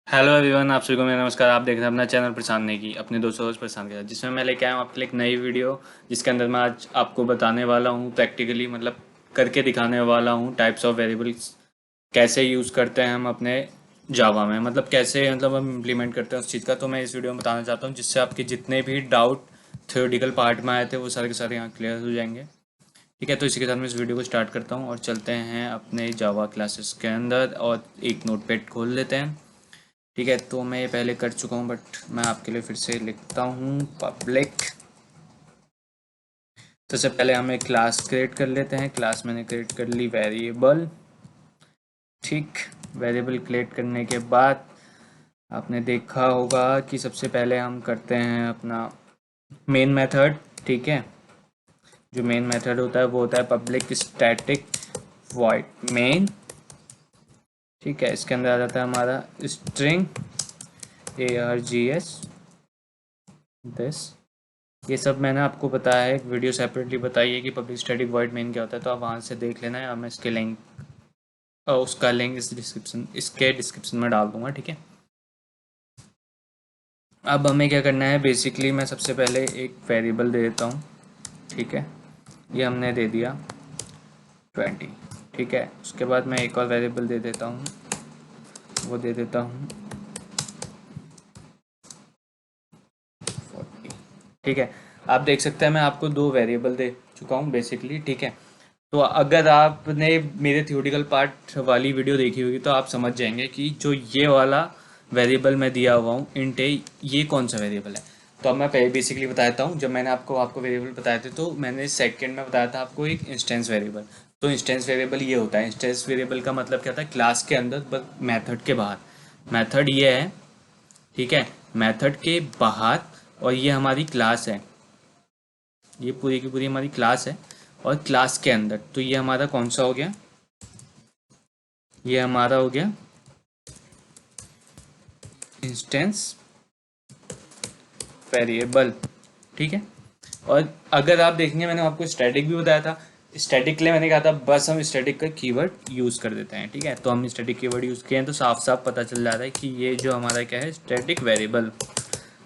Hello everyone, आप सभी को मेरा नमस्कार। आप देख रहे हैं अपना चैनल परेशान नेगी, अपने दोस्तों को परेशान किया, जिसमें मैं लेके आया हूँ आपके लिए एक नई वीडियो, जिसके अंदर मैं आज आपको बताने वाला हूँ प्रैक्टिकली, मतलब करके दिखाने वाला हूँ टाइप्स ऑफ वेरिएबल्स कैसे यूज़ करते हैं हम अपने जावा में, मतलब कैसे मतलब हम इम्प्लीमेंट करते हैं उस चीज़ का। तो मैं इस वीडियो में बताना चाहता हूँ जिससे आपके जितने भी डाउट थ्योरेटिकल पार्ट में आए थे वो सारे के सारे यहाँ क्लियर हो जाएंगे। ठीक है, तो इसी के साथ मैं इस वीडियो को स्टार्ट करता हूँ और चलते हैं अपने जावा क्लासेस के अंदर और एक नोटपैड खोल लेते हैं। ठीक है, तो मैं ये पहले कर चुका हूँ बट मैं आपके लिए फिर से लिखता हूँ पब्लिक। तो सबसे पहले हम एक क्लास क्रिएट कर लेते हैं। क्लास मैंने क्रिएट कर ली वेरिएबल। ठीक, वेरिएबल क्रिएट करने के बाद आपने देखा होगा कि सबसे पहले हम करते हैं अपना मेन मेथड। ठीक है, जो मेन मेथड होता है वो होता है पब्लिक स्टैटिक वॉइड मेन। ठीक है, इसके अंदर आ जाता है हमारा स्ट्रिंग args दिस। ये सब मैंने आपको बताया है, एक वीडियो सेपरेटली बताई है कि पब्लिक स्टैटिक वॉइड मेन क्या होता है, तो आप वहाँ से देख लेना है और मैं इसके लिंक उसका लिंक इसके डिस्क्रिप्शन में डाल दूंगा। ठीक है, अब हमें क्या करना है, बेसिकली मैं सबसे पहले एक वेरिएबल दे देता हूँ। ठीक है, ये हमने दे दिया 20। ठीक है, उसके बाद मैं एक और वेरिएबल दे देता हूँ, वो दे देता हूँ 40। ठीक है, आप देख सकते हैं मैं आपको दो वेरिएबल दे चुका हूँ बेसिकली। ठीक है, तो अगर आपने मेरे थ्योरेटिकल पार्ट वाली वीडियो देखी होगी तो आप समझ जाएंगे कि जो ये वाला वेरिएबल मैं दिया हुआ हूँ इंट ए, ये कौन सा वेरिएबल है। तो अब मैं पहले बेसिकली बताता हूँ। जब मैंने आपको वेरिएबल बताए थे तो मैंने सेकंड में बताया था आपको एक इंस्टेंस वेरिएबल। तो इंस्टेंस वेरिएबल ये होता है। इंस्टेंस वेरिएबल का मतलब क्या होता है, क्लास के अंदर बस मैथड के बाहर। मैथड ये है, ठीक है, मैथड के बाहर, और ये हमारी क्लास है, ये पूरी की पूरी हमारी क्लास है। और क्लास के अंदर तो ये हमारा कौन सा हो गया, ये हमारा हो गया इंस्टेंस वेरिएबल। ठीक है, और अगर आप देखेंगे मैंने आपको स्टैटिक भी बताया था। स्टैटिक के लिए मैंने कहा था बस हम स्टैटिक का कीवर्ड यूज़ कर देते हैं। ठीक है, तो हम स्टैटिक कीवर्ड यूज़ किए हैं तो साफ साफ पता चल जाता है कि ये जो हमारा क्या है, स्टैटिक वेरिएबल।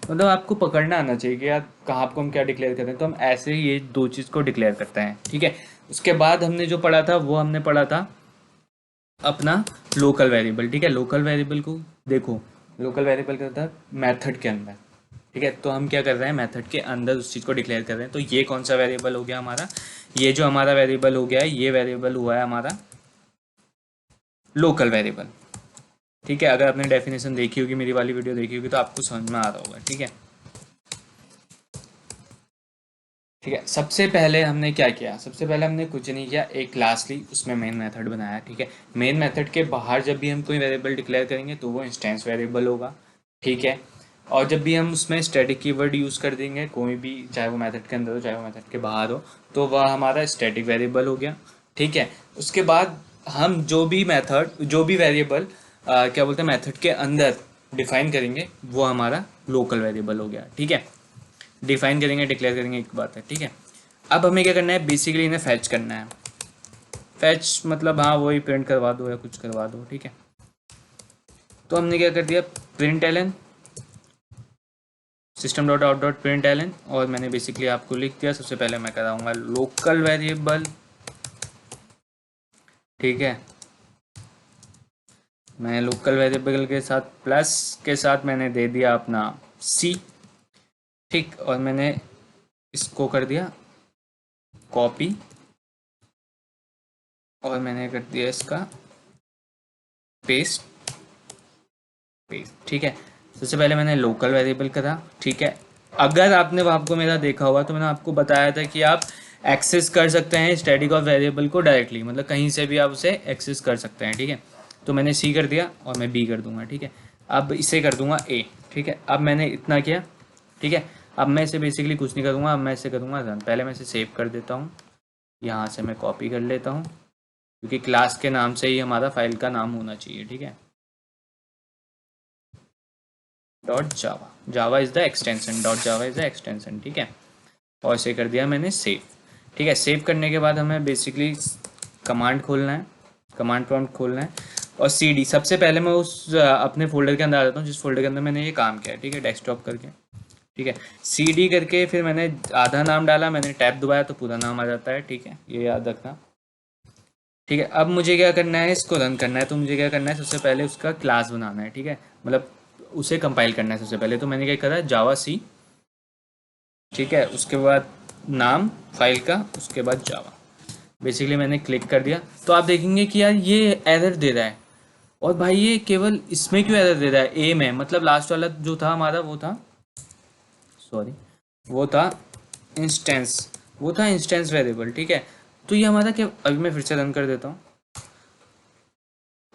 मतलब आपको पकड़ना आना चाहिए कि यार कहाँ को हम क्या डिक्लेयर करते हैं। तो हम ऐसे ही ये दो चीज़ को डिक्लेयर करते हैं। ठीक है, उसके बाद हमने जो पढ़ा था वो हमने पढ़ा था अपना लोकल वेरिएबल। ठीक है, लोकल वेरिएबल को देखो, लोकल वेरिएबल का होता है मैथड के अंदर। ठीक है, तो हम क्या कर रहे हैं, मेथड के अंदर उस चीज़ को डिक्लेयर कर रहे हैं। तो ये कौन सा वेरिएबल हो गया हमारा, ये जो हमारा वेरिएबल हो गया है, ये वेरिएबल हुआ है हमारा लोकल वेरिएबल। ठीक है, अगर आपने डेफिनेशन देखी होगी, मेरी वाली वीडियो देखी होगी तो आपको समझ में आ रहा होगा। ठीक है, ठीक है, सबसे पहले हमने क्या किया, सबसे पहले हमने कुछ नहीं किया, एक क्लास ली, उसमें मेन मेथड बनाया। ठीक है, मेन मेथड के बाहर जब भी हम कोई वेरिएबल डिक्लेयर करेंगे तो वो इंस्टेंस वेरिएबल होगा। ठीक है, और जब भी हम उसमें स्टैटिक कीवर्ड यूज़ कर देंगे कोई भी, चाहे वो मेथड के अंदर हो चाहे वो मेथड के बाहर हो, तो वह हमारा स्टैटिक वेरिएबल हो गया। ठीक है, उसके बाद हम जो भी मेथड, जो भी वेरिएबल क्या बोलते हैं मेथड के अंदर डिफाइन करेंगे वो हमारा लोकल वेरिएबल हो गया। ठीक है, डिफाइन करेंगे डिक्लेयर करेंगे एक बात है। ठीक है, अब हमें क्या करना है, बेसिकली इन्हें फैच करना है। फैच मतलब हाँ वही प्रिंट करवा दो या कुछ करवा दो। ठीक है, तो हमने क्या कर दिया, println system dot out dot println, और मैंने बेसिकली आपको लिख दिया सबसे पहले मैं कराऊंगा लोकल वेरिएबल। ठीक है, मैं लोकल वेरिएबल के साथ प्लस के साथ मैंने दे दिया अपना सी। ठीक, और मैंने इसको कर दिया कॉपी, और मैंने कर दिया इसका पेस्ट। ठीक है, सबसे पहले मैंने लोकल वेरिएबल करा। ठीक है, अगर आपने आपको मेरा देखा होगा तो मैंने आपको बताया था कि आप एक्सेस कर सकते हैं स्टैटिक ऑफ वेरिएबल को डायरेक्टली, मतलब कहीं से भी आप उसे एक्सेस कर सकते हैं। ठीक है, तो मैंने सी कर दिया और मैं बी कर दूंगा। ठीक है, अब इसे कर दूंगा ए। ठीक है, अब मैंने इतना किया। ठीक है, अब मैं इसे बेसिकली कुछ नहीं करूँगा, अब मैं इसे करूँगा रन। पहले मैं इसे सेव कर देता हूँ, यहाँ से मैं कॉपी कर लेता हूँ क्योंकि क्लास के नाम से ही हमारा फाइल का नाम होना चाहिए। ठीक है, dot Java, Java is the extension, dot Java is the extension. ठीक है, और इसे कर दिया मैंने सेव। ठीक है, सेव करने के बाद हमें बेसिकली कमांड खोलना है, कमांड प्रॉम्प्ट खोलना है, और CD सबसे पहले मैं उस अपने फोल्डर के अंदर आ जाता हूँ जिस फोल्डर के अंदर मैंने ये काम किया है, ठीक है, डेस्कटॉप करके, ठीक है। CD करके फिर मैंने आधा नाम डाला, मैंने टैब दबाया तो पूरा नाम आ जाता है, ठीक है, ये याद रखना, ठीक है। अब मुझे क्या करना है, इसको रन करना है, तो मुझे क्या करना है, सबसे पहले उसका क्लास बनाना है, ठीक है, मतलब उसे कंपाइल करना है सबसे पहले। तो मैंने क्या करा, जावा सी, ठीक है, उसके बाद नाम फाइल का, उसके बाद जावा, बेसिकली मैंने क्लिक कर दिया। तो आप देखेंगे कि यार ये एरर दे रहा है, और भाई ये केवल इसमें क्यों एरर दे रहा है, ए में, मतलब लास्ट वाला जो था हमारा वो था, सॉरी, वो था इंस्टेंस, वो था इंस्टेंस वेरिएबल, ठीक है। तो ये हमारा क्या, अभी मैं फिर से रन कर देता हूँ,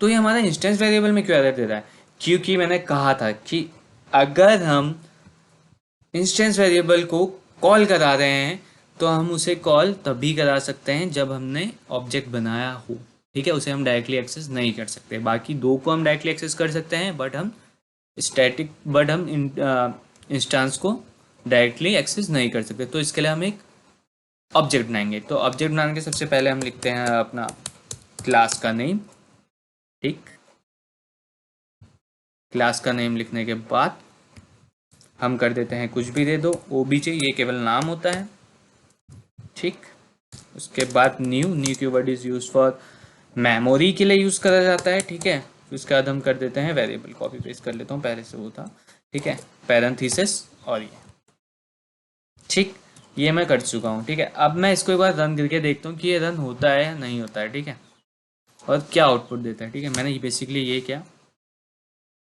तो ये हमारा इंस्टेंस वेरिएबल में क्यों एरर दे रहा है, क्योंकि मैंने कहा था कि अगर हम इंस्टेंस वेरिएबल को कॉल करा रहे हैं तो हम उसे कॉल तभी करा सकते हैं जब हमने ऑब्जेक्ट बनाया हो, ठीक है, उसे हम डायरेक्टली एक्सेस नहीं कर सकते। बाकी दो को हम डायरेक्टली एक्सेस कर सकते हैं, बट हम इंस्टेंस को डायरेक्टली एक्सेस नहीं कर सकते। तो इसके लिए हम एक ऑब्जेक्ट बनाएंगे। तो ऑब्जेक्ट बनाने के सबसे पहले हम लिखते हैं अपना क्लास का नेम, ठीक, क्लास का नेम लिखने के बाद हम कर देते हैं कुछ भी दे दो, ओबीजे, ये केवल नाम होता है, ठीक। उसके बाद new keyword is use for memory के लिए यूज़ करा जाता है, ठीक है। उसके बाद हम कर देते हैं वेरिएबल, कॉपी पेस्ट कर लेता हूँ, पहले से वो था, ठीक है, पैरेंथेसिस, और ये, ठीक, ये मैं कर चुका हूँ, ठीक है। अब मैं इसको एक बार रन करके देखता हूँ कि ये रन होता है या नहीं होता है, ठीक है, और क्या आउटपुट देता है, ठीक है। मैंने बेसिकली ये किया,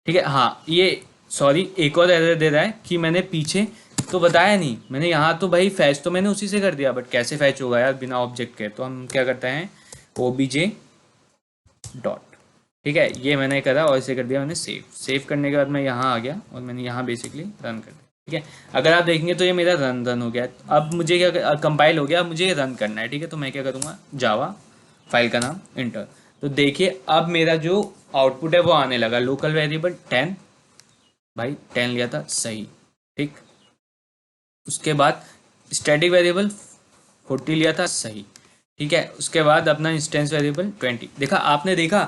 ठीक है, हाँ, ये सॉरी एक और एरर दे रहा है कि मैंने पीछे तो बताया नहीं, मैंने यहाँ तो भाई फैच तो मैंने उसी से कर दिया, बट कैसे फैच होगा यार बिना ऑब्जेक्ट के, तो हम क्या करते हैं, ओबीजे डॉट, ठीक है, ये मैंने करा और इसे कर दिया मैंने सेव करने के बाद मैं यहाँ आ गया और मैंने यहाँ बेसिकली रन कर दिया, ठीक है। अगर आप देखेंगे तो ये मेरा रन हो गया। अब मुझे क्या, कंपाइल हो गया, अब मुझे ये रन करना है, ठीक है। तो मैं क्या करूँगा, जावा, फाइल का नाम, इंटर। तो देखिए अब मेरा जो आउटपुट है वो आने लगा, लोकल वेरिएबल 10, भाई 10 लिया था, सही, ठीक। उसके बाद स्टैटिक वेरिएबल 40 लिया था, सही, ठीक है। उसके बाद अपना इंस्टेंस वेरिएबल 20, देखा, आपने देखा,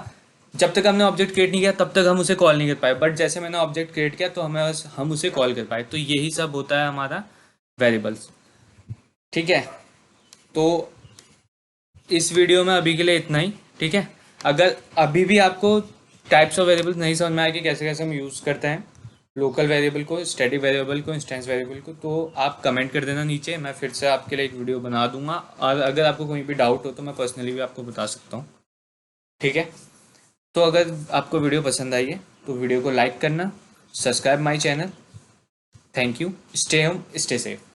जब तक हमने ऑब्जेक्ट क्रिएट नहीं किया तब तक हम उसे कॉल नहीं कर पाए, बट जैसे मैंने ऑब्जेक्ट क्रिएट किया तो हम उसे कॉल कर पाए। तो यही सब होता है हमारा वेरिएबल्स, ठीक है। तो इस वीडियो में अभी के लिए इतना ही, ठीक है। अगर अभी भी आपको टाइप्स ऑफ वेरिएबल्स नहीं समझ में आया कि कैसे कैसे हम यूज़ करते हैं लोकल वेरिएबल को, स्टैटिक वेरिएबल को, इंस्टेंस वेरिएबल को, तो आप कमेंट कर देना नीचे, मैं फिर से आपके लिए एक वीडियो बना दूंगा। और अगर आपको कोई भी डाउट हो तो मैं पर्सनली भी आपको बता सकता हूँ, ठीक है। तो अगर आपको वीडियो पसंद आई है तो वीडियो को लाइक करना, subscribe my channel. Thank you, stay home, stay safe.